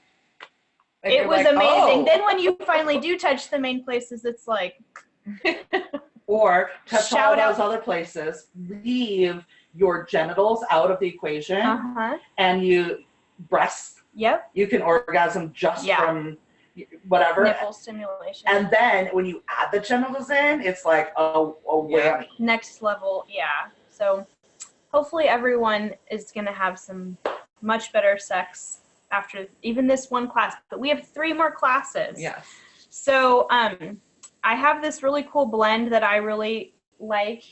it was amazing. Oh. Then when you finally do touch the main places, it's like. Or touch all those other places, leave your genitals out of the equation, and you breasts. Yep. You can orgasm just from whatever. Nipple stimulation. And then when you add the genitals in, it's like a whammy. Next level, yeah. So hopefully everyone is going to have some much better sex after even this one class. But we have 3 more classes. Yes. So I have this really cool blend that I really like.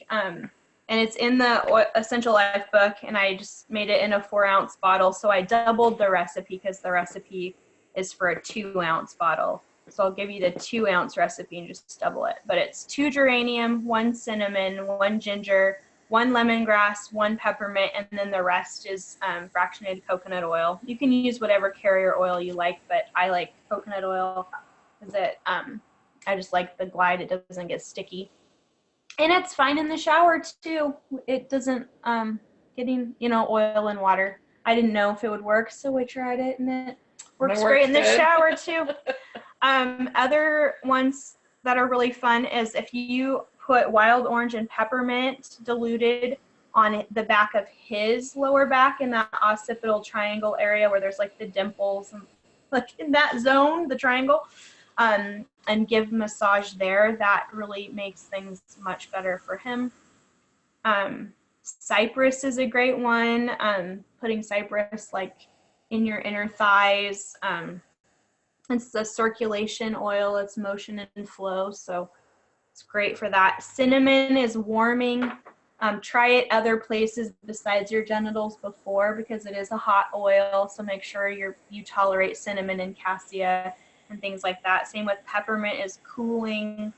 And it's in the Essential Life book, and I just made it in a 4-ounce bottle. So I doubled the recipe because the recipe is for a 2-ounce bottle. So I'll give you the 2-ounce recipe and just double it. But it's 2 geranium, 1 cinnamon, 1 ginger, 1 lemongrass, 1 peppermint, and then the rest is fractionated coconut oil. You can use whatever carrier oil you like, but I like coconut oil because I just like the glide. It doesn't get sticky. And it's fine in the shower too. It doesn't getting, oil and water. I didn't know if it would work, so I tried it and it works great in the shower too. Other ones that are really fun is if you put wild orange and peppermint diluted on the back of his lower back in that occipital triangle area where there's like the dimples and like in that zone, the triangle, and give massage there. That really makes things much better for him. Cypress is a great one. Putting cypress like in your inner thighs. It's the circulation oil. It's motion and flow, so it's great for that. Cinnamon is warming. Try it other places besides your genitals before because it is a hot oil. So make sure you tolerate cinnamon and cassia and things like that. Same with peppermint is cooling.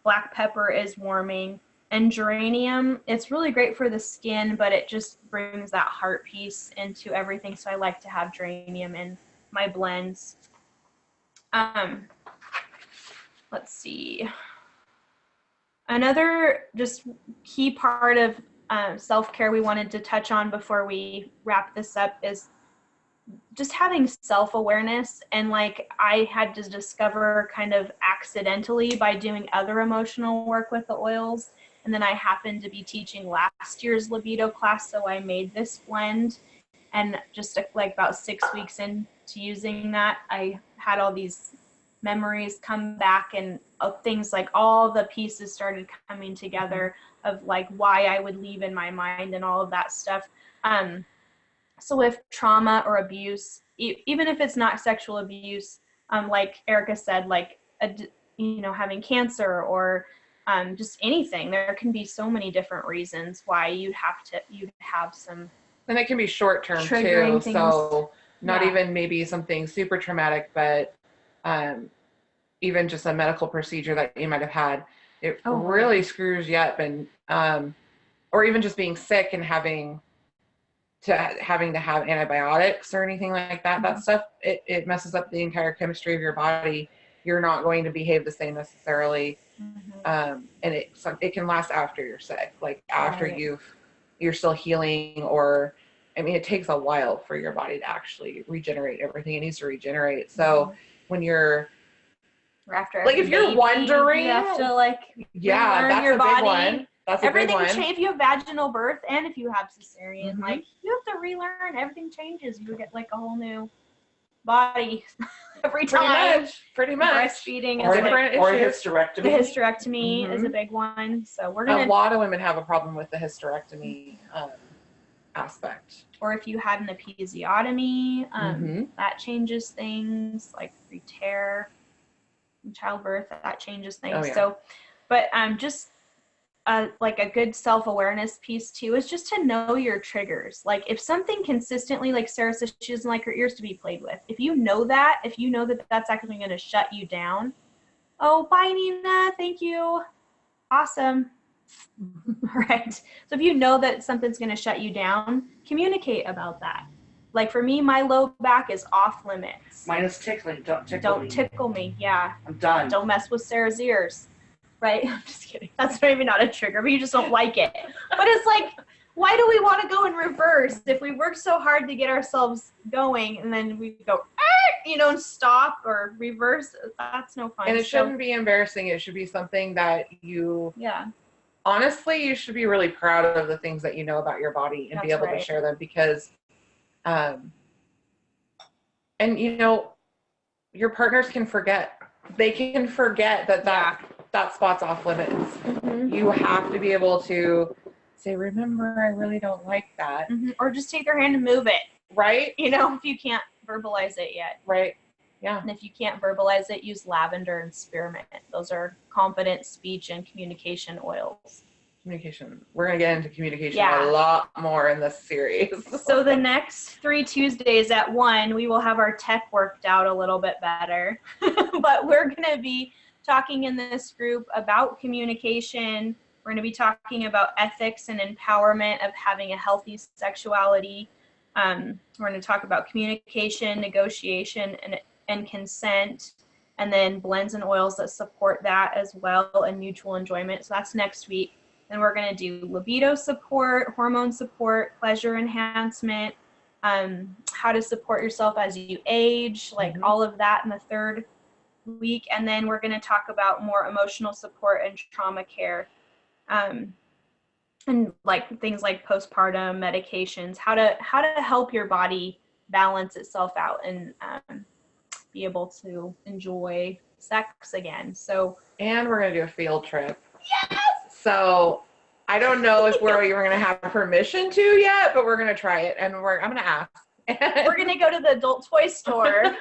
Black pepper is warming. And geranium, it's really great for the skin, but it just brings that heart piece into everything. So I like to have geranium in my blends. Let's see. Another just key part of self-care we wanted to touch on before we wrap this up is just having self-awareness. And like I had to discover kind of accidentally by doing other emotional work with the oils. And then I happened to be teaching last year's libido class, so I made this blend. And just like about 6 weeks into using that, I had all these memories come back and things like all the pieces started coming together of like why I would leave in my mind and all of that stuff. So with trauma or abuse, even if it's not sexual abuse, like Erica said, like, having cancer or just anything, there can be so many different reasons why you'd have some. And it can be short term too. Things. So not even maybe something super traumatic, but even just a medical procedure that you might have had, it really screws you up. And or even just being sick and having to have antibiotics or anything like that, that stuff, it messes up the entire chemistry of your body. You're not going to behave the same necessarily. And it can last after you're sick, like after you're still healing or I mean, it takes a while for your body to actually regenerate everything it needs to regenerate. So when you're after like, if you're baby, wondering, you have to like yeah, that's your a body. big one. That's a everything big one. If you have vaginal birth and if you have cesarean, Mhm. like you have to relearn. Everything changes. You get like a whole new body every time. Pretty much. Breastfeeding Or, is like, or the hysterectomy. hysterectomy is a big one. So we're gonna. A lot of women have a problem with the hysterectomy aspect. Or if you had an episiotomy, Mhm. that changes things, like pre-tear, childbirth, that changes things. Oh, yeah. So, but just like a good self-awareness piece too is just to know your triggers. Like if something consistently, like Sarah says, she doesn't like her ears to be played with. If you know that that's actually going to shut you down. Oh, bye, Nina. Thank you. Awesome. All right. So if you know that something's going to shut you down, communicate about that. Like for me, my low back is off limits. Mine is tickling. Don't tickle me. Yeah. I'm done. Don't mess with Sarah's ears. Right? I'm just kidding. That's maybe not a trigger, but you just don't like it. But it's like, why do we want to go in reverse if we work so hard to get ourselves going and then we go, and stop or reverse? That's no fun. And it shouldn't be embarrassing. It should be something that honestly, you should be really proud of the things that you know about your body and be able to share them because, and your partners can forget. They can forget that spot's off limits. Mm-hmm. You have to be able to say, remember, I really don't like that. Mm-hmm. Or just take their hand and move it. Right? If you can't verbalize it yet. Right. Yeah. And if you can't verbalize it, use lavender and spearmint. Those are confident speech and communication oils. Communication. We're going to get into communication a lot more in this series. So the next 3 Tuesdays at 1, we will have our tech worked out a little bit better. But we're going to be talking in this group about communication. We're going to be talking about ethics and empowerment of having a healthy sexuality. We're going to talk about communication, negotiation, and consent, and then blends and oils that support that as well, and mutual enjoyment. So that's next week. And we're going to do libido support, hormone support, pleasure enhancement, how to support yourself as you age, like all of that in the 3rd week. And then we're going to talk about more emotional support and trauma care, and like things like postpartum medications, how to help your body balance itself out and be able to enjoy sex again. So, and we're going to do a field trip. Yes! So I don't know if we're going to have permission to yet, but we're going to try it, and I'm going to ask. We're going to go to the adult toy store,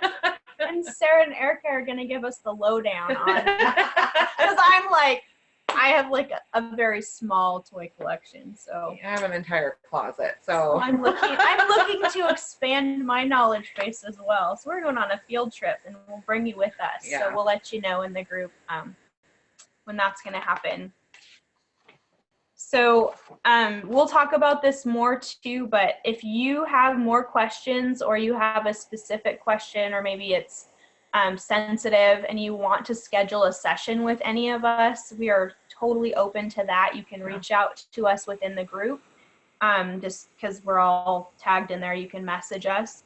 and Sarah and Erica are going to give us the lowdown on it. Because I have like a very small toy collection, so I have an entire closet. So I'm looking to expand my knowledge base as well. So we're going on a field trip, and we'll bring you with us. Yeah. So we'll let you know in the group when that's going to happen. So we'll talk about this more too, but if you have more questions or you have a specific question, or maybe it's sensitive and you want to schedule a session with any of us, we are totally open to that. You can reach out to us within the group. Just because we're all tagged in there, you can message us.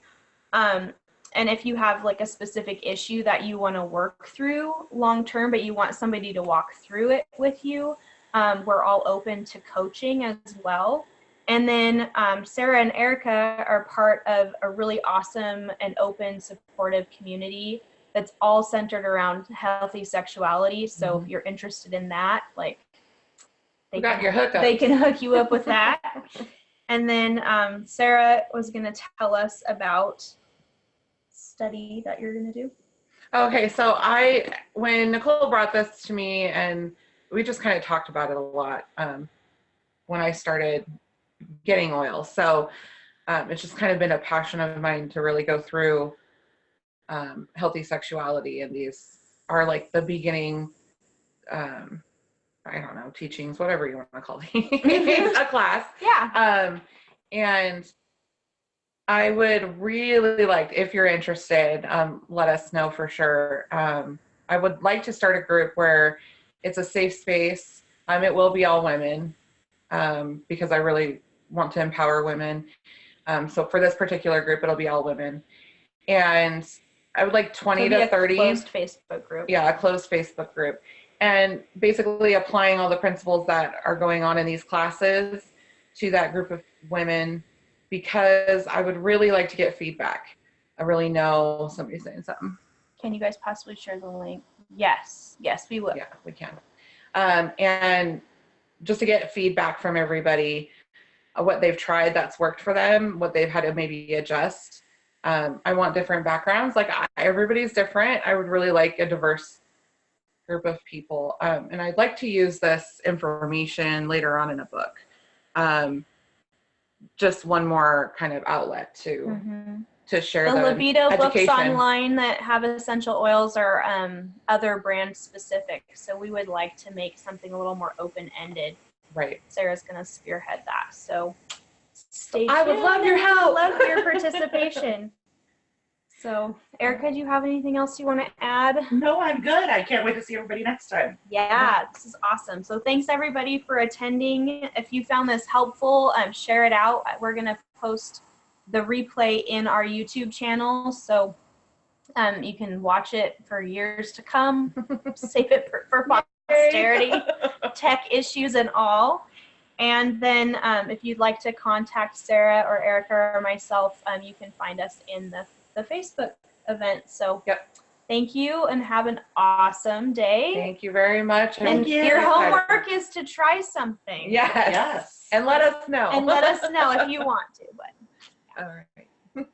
And if you have like a specific issue that you want to work through long term, but you want somebody to walk through it with you, we're all open to coaching as well. And then Sarah and Erica are part of a really awesome and open, supportive community that's all centered around healthy sexuality. So if you're interested in that, like they can hook you up with that. And then Sarah was going to tell us about study that you're going to do. Okay, so when Nicole brought this to me, and we just kind of talked about it a lot when I started getting oil. So it's just kind of been a passion of mine to really go through healthy sexuality, and these are like the beginning, I don't know, teachings, whatever you want to call it, a class. Yeah. And I would really like, if you're interested, let us know for sure. I would like to start a group where it's a safe space. It will be all women because I really want to empower women. So for this particular group, it'll be all women. And I would like 20 So to 30. Closed Facebook group. Yeah, a closed Facebook group. And basically applying all the principles that are going on in these classes to that group of women, because I would really like to get feedback. I really know somebody's saying something. Can you guys possibly share the link? Yes, we will. Yeah, we can. And just to get feedback from everybody, what they've tried that's worked for them, what they've had to maybe adjust. I want different backgrounds. Like everybody's different. I would really like a diverse group of people. And I'd like to use this information later on in a book. Just one more kind of outlet to share the libido education. Books online that have essential oils are other brand specific. So we would like to make something a little more open-ended. Right. Sarah's going to spearhead that. So stay tuned. I would love your help. Love your participation. So Erica, do you have anything else you want to add? No, I'm good. I can't wait to see everybody next time. Yeah, this is awesome. So thanks everybody for attending. If you found this helpful, share it out. We're going to post the replay in our YouTube channel. So you can watch it for years to come. Save it for posterity, tech issues and all. And then if you'd like to contact Sarah or Erica or myself, you can find us in the Facebook event. So thank you and have an awesome day. Thank you very much. And your homework is to try something. Yes. And let us know. And let us know if you want to. But all right.